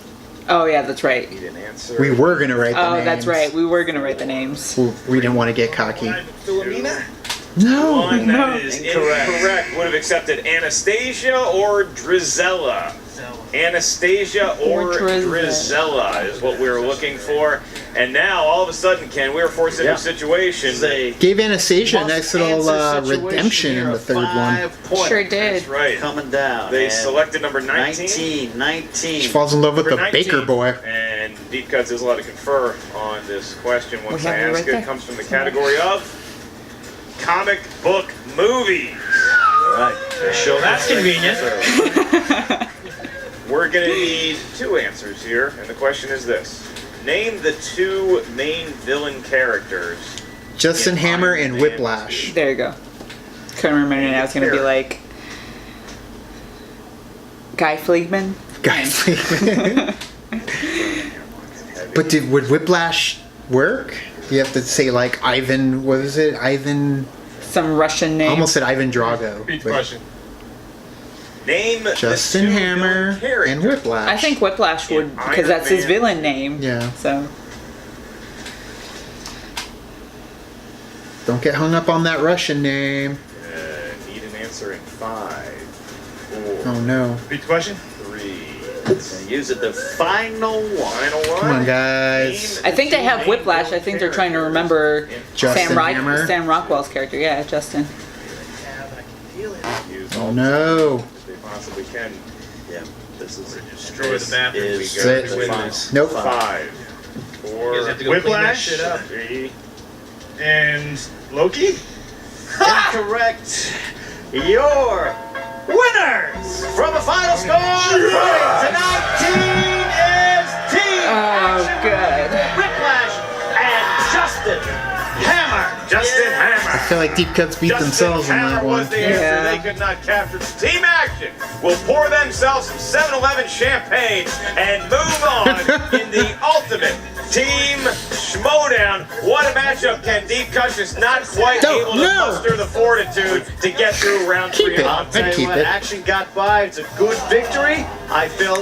Oh, yeah, that's right. He didn't answer. We were going to write the Oh, names. that's right. We were going to write the names. We didn't want to get cocky. Philomena? No. One no. that is incorrect. Would have accepted Anastasia or Drizella. Anastasia or Drizella is what we were looking for. And now, all of a sudden, Ken, we were forced into a situation. Gave Anastasia a nice little Must-answer situation redemption in here, the third one. 5 points. Sure did. That's right. Coming down. They and selected number 19. 19. She falls in love with the Number baker 19. boy. And Deep Cuts is allowed to confer on this question once We I have it ask right it. there. It comes from the category of comic book movies. All right. Show That's convenient. We're going to need 2 answers here, and the question is this. Name the 2 main villain characters. Justin in Hammer Iron and Man Whiplash. 2. There you go. Couldn't remember it. I was going to be like... Guy Fleegman? Guy Fleegman. But would Whiplash work? You have to say like Ivan, what was it? Ivan... Some Russian I name. almost said Ivan Drago. Repeat the but question. Name Justin the 2 Hammer villain characters. and Whiplash. I think Whiplash would, In because Iron that's his Man. villain name. Yeah. So... Don't get hung up on that Russian name. Need an answer in 5, 4, Oh no. Repeat the question. 3. Use it the final one. Final one. Come on, guys. Name I think the they 2 have main Whiplash. I villain think they're trying to characters remember in Justin Hammer? Sam Rockwell's character. Yeah, Justin. Use Oh all no. they possibly can. Yeah. This is Destroy the bathroom. is We go the to win final. this. Nope. 5, 4, You guys have to go clean that Whiplash? shit up. 3. And Loki? Incorrect. Your winners from a final score 20 to 19 is Team Oh, Action good. Whiplash and Justin Hammer. Justin I Hammer. feel like Deep Cuts beat Justin themselves on Hammer that was one. the answer. Yeah. They could not capture. Team Action will pour themselves some 7-Eleven champagne and move on in the ultimate Team Schmoedown. What a matchup, Ken. Deep Cuts is not quite able to muster the fortitude to get through round 3. I'll tell you what, Action got by. It's a good victory. I feel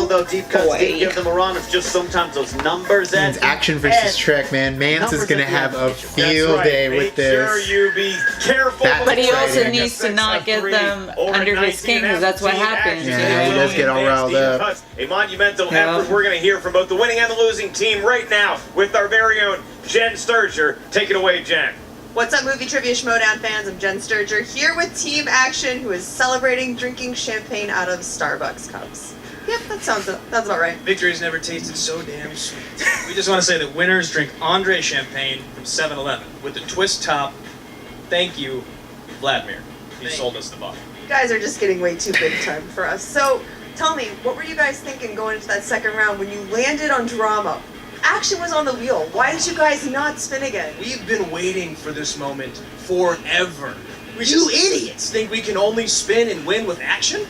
though Deep Cuts did give them a run. It's just sometimes those numbers It's Action versus Trek, man. Mance is gonna have a field day with Make sure this. you be careful. That's But he also exciting. needs to not get them Over under his 19 skin, because that's what Team happens. Action. Yeah, he does get all riled up. A monumental Yeah. effort. We're going to hear from both the winning and the losing team right now with our very own Jen Sturger. Take it away, Jen. What's up, movie trivia Schmoedown fans? I'm Jen Sturger here with Team Action, who is celebrating drinking champagne out of Starbucks cups. Yep, that's about right. Victory's never tasted so damn sweet. We just want to say that winners drink Andre champagne from 7-Eleven with the twist top. Thank you, Vladimir. You sold us the bottle. You guys are just getting way too big time for us. So, tell me, what were you guys thinking going into that second round when you landed on drama? Action was on the wheel. Why did you guys not spin again? We've been waiting for this moment forever. You idiots think we can only spin and win with Action?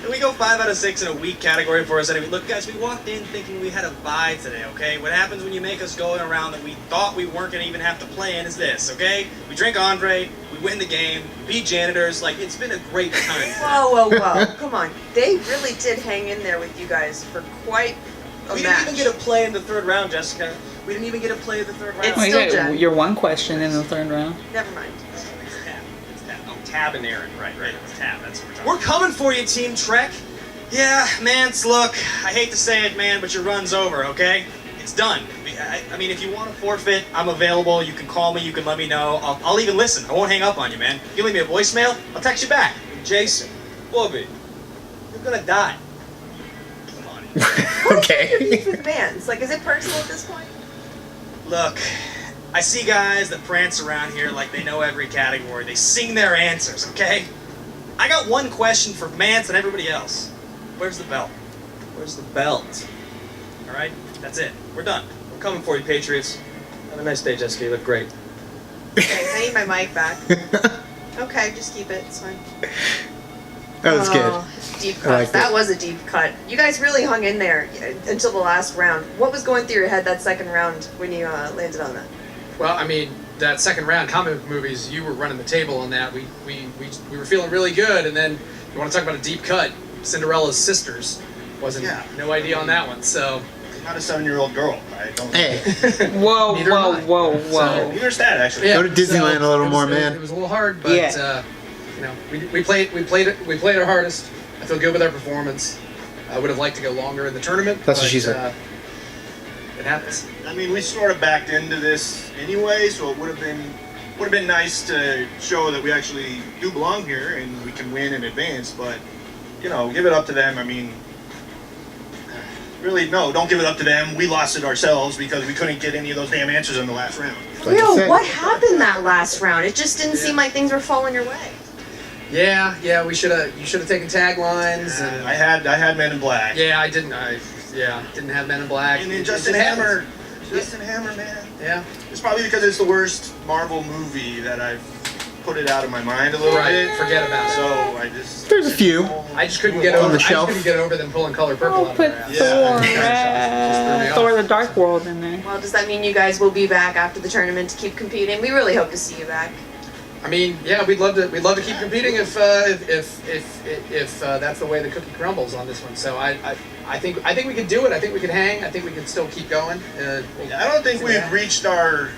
And we go 5 out of 6 in a weak category for us anyway. Look, guys, we walked in thinking we had a bye today, okay? What happens when you make us go in a round that we thought we weren't going to even have to play in is this, okay? We drink Andre, we win the game, we beat janitors. Like, it's been a great time. Whoa. Come on. They really did hang in there with you guys for quite a We match. didn't even get a play in the third round, Jessica. We didn't even get a play in the third round. It's Well, still you got Jen. your one question in the third round. Never mind. Tab and Aaron, right, it's Tab, that's what we're talking about. We're coming for you, Team Trek. Yeah, Mance, look, I hate to say it, man, but your run's over, okay? It's done. I mean, if you want to forfeit, I'm available. You can call me. You can let me know. I'll even listen. I won't hang up on you, man. If you leave me a voicemail, I'll text you back. Jason, Blvd, You're gonna die. Come on. Okay. What do you beef with bands? Like, is it personal at this point? Look, I see guys that prance around here like they know every category. They sing their answers, okay? I got one question for Mance and everybody else. Where's the belt? Where's the belt? All right? That's it. We're done. We're coming for you, Patriots. Have a nice day, Jessica. You look great. Thanks, I need my mic back. Okay, just keep it. It's fine. That was good. Deep I cut. liked That it. was a deep cut. You guys really hung in there until the last round. What was going through your head that second round when you landed on that? Well, I mean, that second round, comic book movies, you were running the table on that. We were feeling really good, and then you want to talk about a deep cut. Cinderella's sisters no idea on that one. So Not a 7-year-old girl. I don't. Hey, Whoa, Neither whoa, am I. whoa, whoa. Neither is that actually. Go to Disneyland a little it more, was, man. It was a little hard, but Yeah. you know, we played our hardest. I feel good with our performance. I would have liked to go longer in the tournament. That's what but, she said. It happens. I mean, we sort of backed into this anyway, so it would have been nice to show that we actually do belong here and we can win in advance. But you know, give it up to them. I mean, really, no, don't give it up to them. We lost it ourselves because we couldn't get any of those damn answers in the last round. Like I Real, said. what happened that last round? It just didn't seem like things were falling your way. Yeah. You should have taken taglines. And I had Men in Black. yeah, I didn't have Men in Black. And then It Justin happens. Hammer, man. Yeah. It's probably because it's the worst Marvel movie that I've put it out of my mind a little Right. bit. Forget about it. So I just There's a few. I just couldn't get On over. the I just shelf. couldn't get over them pulling Color Purple I'll out of put their ass. Thor, Just threw me off. Thor the Dark World in there. Well, does that mean you guys will be back after the tournament to keep competing? We really hope to see you back. I mean, yeah, we'd love to keep competing if that's the way the cookie crumbles on this one. So I think we could do it. I think we could hang. I think we could still keep going. I don't think we've reached our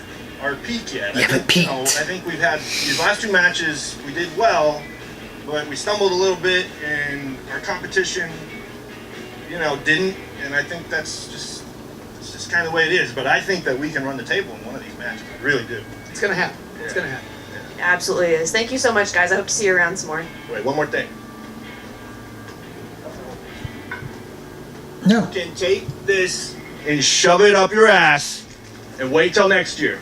peak yet. Yeah, but peaked. I think we've had these last 2 matches. We did well, but we stumbled a little bit, and our competition, didn't. And I think it's just kind of the way it is. But I think that we can run the table in one of these matches. I really do. It's gonna happen. It's gonna happen. It absolutely is. Thank you so much, guys. I hope to see you around some more. Wait, one more thing. No. You can take this and shove it up your ass and wait till next year.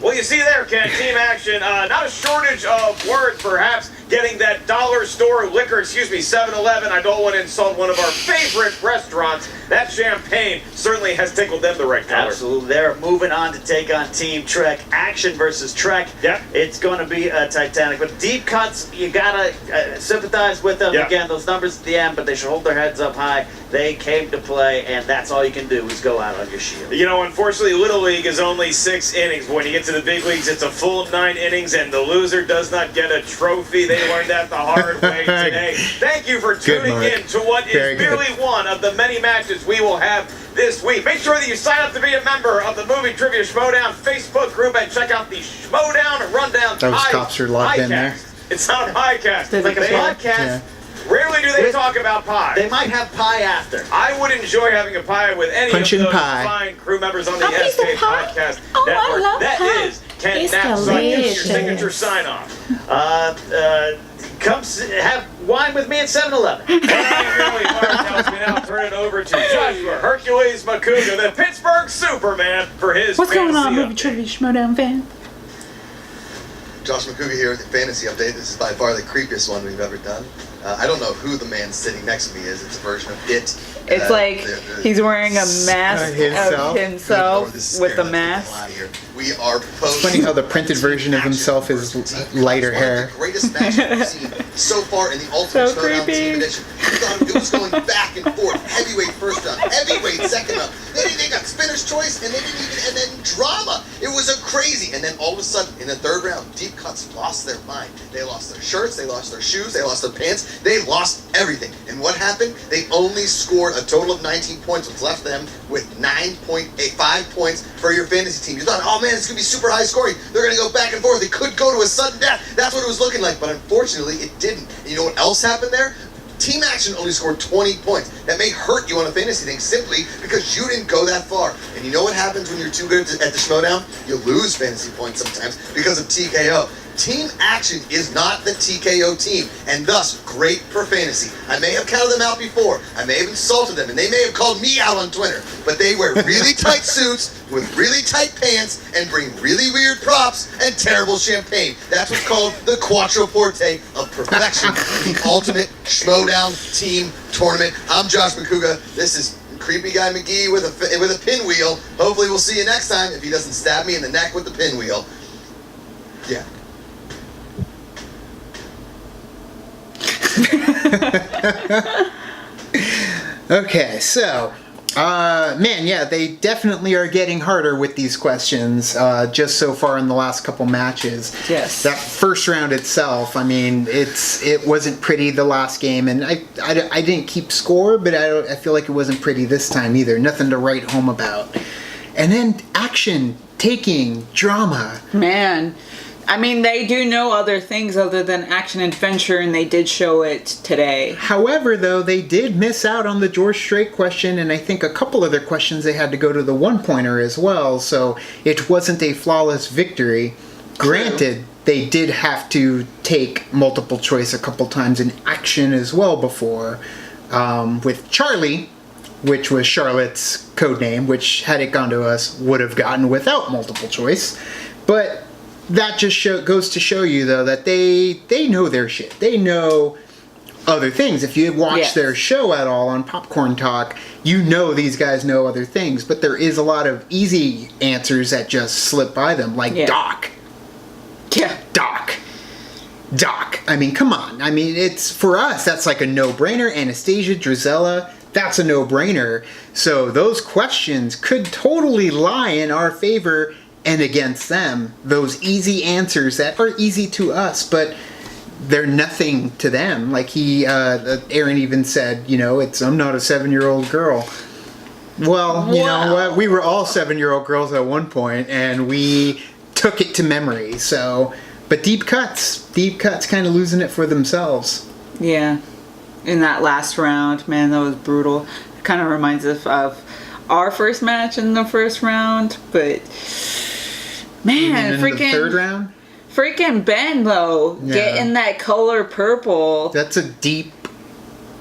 Well, you see there, Ken, team action. Not a shortage of words, perhaps. Getting that dollar store liquor, 7-Eleven. I don't want to insult one of our favorite restaurants. That champagne certainly has tickled them the right color. Absolutely. They're moving on to take on Team Trek. Action versus Trek. Yeah. It's going to be a Titanic. But deep cuts, you got to sympathize with them. Yeah. Again, those numbers at the end, but they should hold their heads up high. They came to play, and that's all you can do is go out on your shield. Unfortunately, Little League is only 6 innings. When you get to the big leagues, it's a full 9 innings, and the loser does not get a trophy. They learned that the hard way today. Thank you for tuning in to what is merely one of the many matches we will have this week. Make sure that you sign up to be a member of the Movie Trivia Schmoedown Facebook group and check out the Schmoedown Rundown. Those cops are logged in there. It's not a highcast. It's like a podcast. Yeah. Rarely do they talk about pie. They might have pie after. I would enjoy having a pie with any Punchin' of those pie. fine crew members on the A piece of SK pie? Podcast Oh, I Network. love That pie. is Ken It's Knapp's your delicious. signature sign-off. Come have wine with me at 7-Eleven. And I really tells me now turn it over to Joshua Hercules Makuga, the Pittsburgh Superman, for his What's going on, fantasy Movie update. Trivia Schmoedown fan? Josh McCouga here with the Fantasy Update. This is by far the creepiest one we've ever done. I don't know who the man sitting next to me is. It's a version of it. It's like he's wearing a mask of himself with a mask. We are It's funny how the printed version of himself is lighter hair. the greatest match we've seen so far in the Ultimate So Showdown creepy. Team Edition. It was going back and forth. Heavyweight first round, heavyweight second round. Then they got spinner's choice, and then drama. It was a crazy. And then all of a sudden, in the third round, Deep Cuts lost their mind. They lost their shirts, they lost their shoes, they lost their pants, they lost everything. And what happened? They only scored a total of 19 points, which left them with 5 points for your fantasy team. You thought, oh man, it's gonna be super high scoring. They're gonna go back and forth. It could go to a sudden death. That's what it was looking like. But unfortunately, it didn't. And you know what else happened there? Team Action only scored 20 points. That may hurt you on a fantasy thing simply because you didn't go that far. And you know what happens when you're too good at the Schmoedown? You lose fantasy points sometimes because of TKO. Team Action is not the TKO team, and thus great for fantasy. I may have counted them out before. I may have insulted them, and they may have called me out on Twitter. But they wear really tight suits with really tight pants and bring really weird props and terrible champagne. That's what's called the Quattro Forte of perfection, the ultimate Schmoedown team tournament. I'm Josh McCouga. This is Creepy Guy McGee with a pinwheel. Hopefully we'll see you next time if he doesn't stab me in the neck with the pinwheel. Yeah. Okay, so, man, yeah, they definitely are getting harder with these questions, just so far in the last couple matches. Yes. That first round itself, I mean, it wasn't pretty the last game, and I didn't keep score, but I feel like it wasn't pretty this time either. Nothing to write home about. And then action, taking, drama. Man. I mean, they do know other things other than action adventure, and they did show it today. However, though, they did miss out on the George Strait question, and I think a couple other questions they had to go to the one-pointer as well, so it wasn't a flawless victory. Granted, they did have to take multiple choice a couple times in action as well before, with Charlie, which was Charlotte's code name, which, had it gone to us, would have gotten without multiple choice. But that just goes to show you, though, that they know their shit. They know other things. If you watch their show at all on Popcorn Talk, you know these guys know other things. But there is a lot of easy answers that just slip by them, like Doc. Yeah. Doc. I mean, come on. I mean, it's, for us, that's like a no-brainer. Anastasia, Drizella, that's a no-brainer. So those questions could totally lie in our favor and against them. Those easy answers that are easy to us, but they're nothing to them. Like Aaron even said, you know, I'm not a 7-year-old girl. Well, you know what? We were all 7-year-old girls at one point, and we took it to memory. So, but Deep Cuts kind of losing it for themselves. Yeah. In that last round, man, that was brutal. It kind of reminds us of our first match in the first round, but man, freaking the third round? Freaking Ben, though, getting that color purple. That's a deep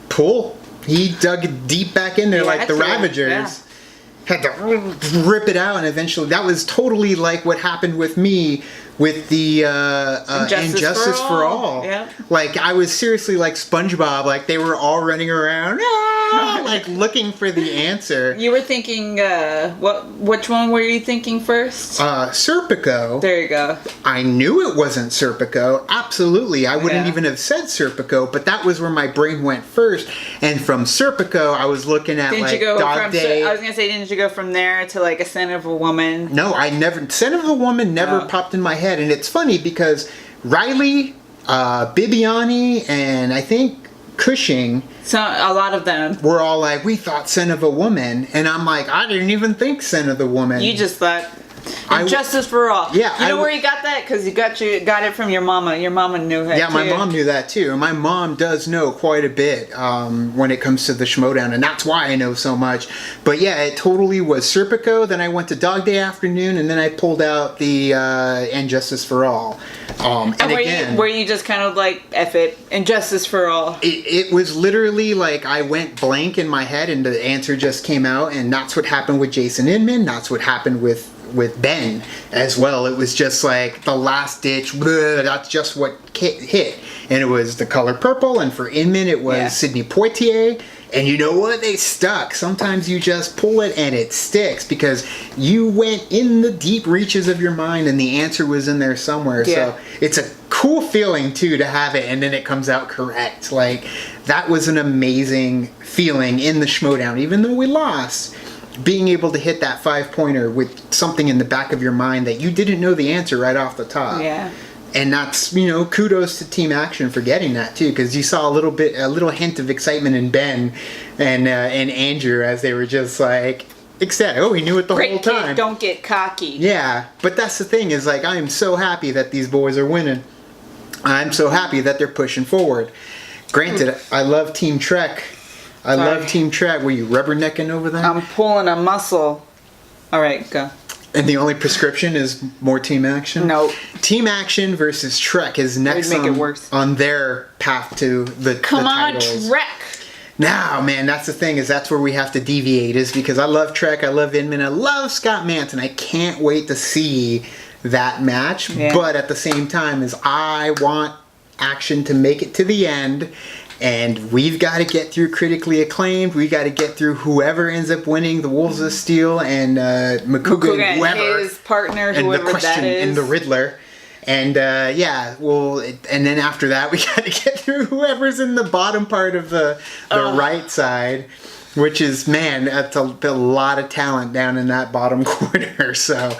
pull. He dug deep back in there like the Ravagers. Yeah. Had to rip it out, and eventually that was totally like what happened with me with the Injustice for All. Yeah. Like, I was seriously like SpongeBob, like they were all running around, like looking for the answer. You were thinking, which one were you thinking first? Serpico. There you go. I knew it wasn't Serpico. Absolutely. I wouldn't even have said Serpico, but that was where my brain went first. And from Serpico, I was looking at Dog Day. I was going to say, didn't you go from there to like A Scent of a Woman? No, Scent of a Woman never popped in my head. And it's funny because Riley, Bibiani, and I think Cushing, a lot of them were all like, we thought Scent of a Woman. And I'm like, I didn't even think Scent of the Woman. You just thought Justice for All. Yeah. You know where you got that? Because you got it from your mama. Your mama knew that, Yeah, my mom knew that, too. And my mom does know quite a bit when it comes to the Schmoedown. And that's why I know so much. But yeah, it totally was Serpico. Then I went to Dog Day Afternoon. And then I pulled out the Injustice for All. And were you just kind of like, F it, Injustice for All? It was literally like I went blank in my head and the answer just came out. And that's what happened with Jason Inman. That's what happened with Ben as well. It was just like the last ditch, that's just what hit. And it was the color purple, and for Inman it was Sidney Poitier. And you know what? They stuck. Sometimes you just pull it and it sticks because you went in the deep reaches of your mind and the answer was in there somewhere. So it's a cool feeling too to have it and then it comes out correct. Like, that was an amazing feeling in the Schmoedown, even though we lost. Being able to hit that 5-pointer with something in the back of your mind that you didn't know the answer right off the top. Yeah. And that's, kudos to Team Action for getting that too, because you saw a little hint of excitement in Ben and Andrew as they were just like ecstatic. Oh, he knew it the whole time. Kid, don't get cocky. Yeah, but that's the thing is like I am so happy that these boys are winning. I'm so happy that they're pushing forward. Granted, I love Team Trek. I love Team Trek. Were you rubbernecking over there? I'm pulling a muscle. All right, go. And the only prescription is more Team Action? No. Team Action versus Trek is next on their path to the titles. Trek. Now, man, that's the thing, is that's where we have to deviate, is because I love Trek, I love Inman, I love Scott Manson. I can't wait to see that match, but at the same time, is I want Action to make it to the end, and we've got to get through Critically Acclaimed. We got to get through whoever ends up winning the Wolves of Steel and Makuga and whoever, his partner, and whoever the Question that is, and the Riddler. And and then after that, we got to get through whoever's in the bottom part of the right side, which is, man, that's a lot of talent down in that bottom corner. So,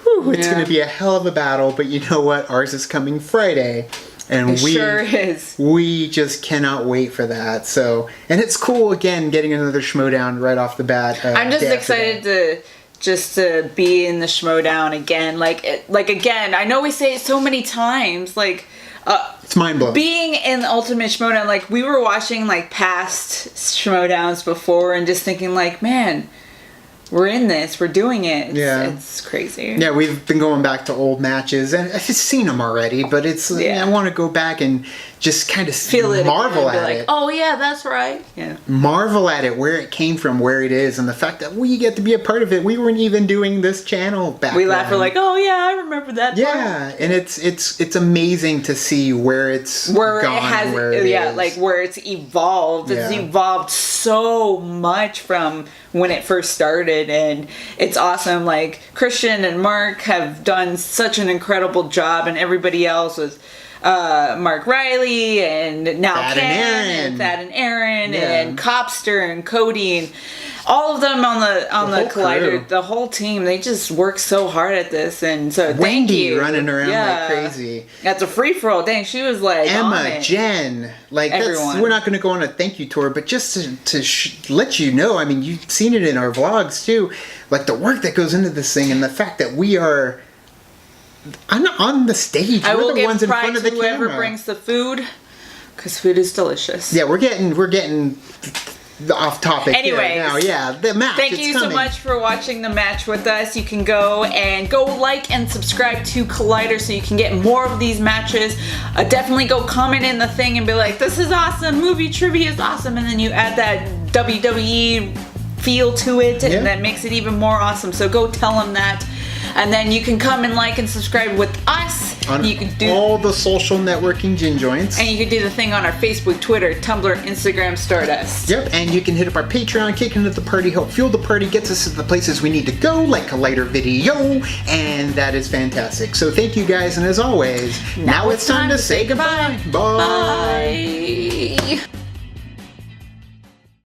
it's going to be a hell of a battle. But you know what? Ours is coming Friday. And it sure is. We just cannot wait for that. So, and it's cool, again, getting another Schmoedown right off the bat. I'm just excited to be in the Schmoedown again. Like again, I know we say it so many times. Like, it's mind blowing. Being in the Ultimate Schmoedown, like we were watching like past Schmoedowns before, and just thinking like, man, we're in this, we're doing it. It's crazy. Yeah, we've been going back to old matches, and I've seen them already, but it's I want to go back and just kind of feel it, marvel at it. Oh yeah, that's right. Yeah. Marvel at it, where it came from, where it is, and the fact that we get to be a part of it. We weren't even doing this channel back then. We laugh, we're like, oh yeah, I remember that. Yeah, and it's amazing to see where it's where gone, it has, where it is. like where it's evolved. It's evolved so much from when it first started, and it's awesome. Like Christian and Mark have done such an incredible job, and everybody else was Mark Riley and now Thad Ken and Thad and Aaron and Copster and Cody and all of them on the Collider, crew. the whole team. They just work so hard at this, and so thank Wendy you. running around like crazy. That's a free for all. Dang, she was like Emma, Jen, like everyone. We're not going to go on a thank you tour, but just to let you know, I mean, you've seen it in our vlogs too, like the work that goes into this thing, and the fact that we are on the stage. We're the ones in front of the camera. Whoever brings the food, because food is delicious. Yeah, we're getting off topic. Anyways, here now. Yeah, the match. Thank you so much for watching the match with us. You can go like and subscribe to Collider so you can get more of these matches. Definitely go comment in the thing and be like, this is awesome, movie trivia is awesome, and then you add that WWE feel to it, and that makes it even more awesome. So go tell them that. And then you can come and like and subscribe with us. You can do all the social networking gin joints. And you can do the thing on our Facebook, Twitter, Tumblr, Instagram, Stardust. Yep, and you can hit up our Patreon, Kicking at the Party, help fuel the party, gets us to the places we need to go, like Collider Video, and that is fantastic. So thank you guys, and as always, now it's time to say goodbye. Bye. Bye.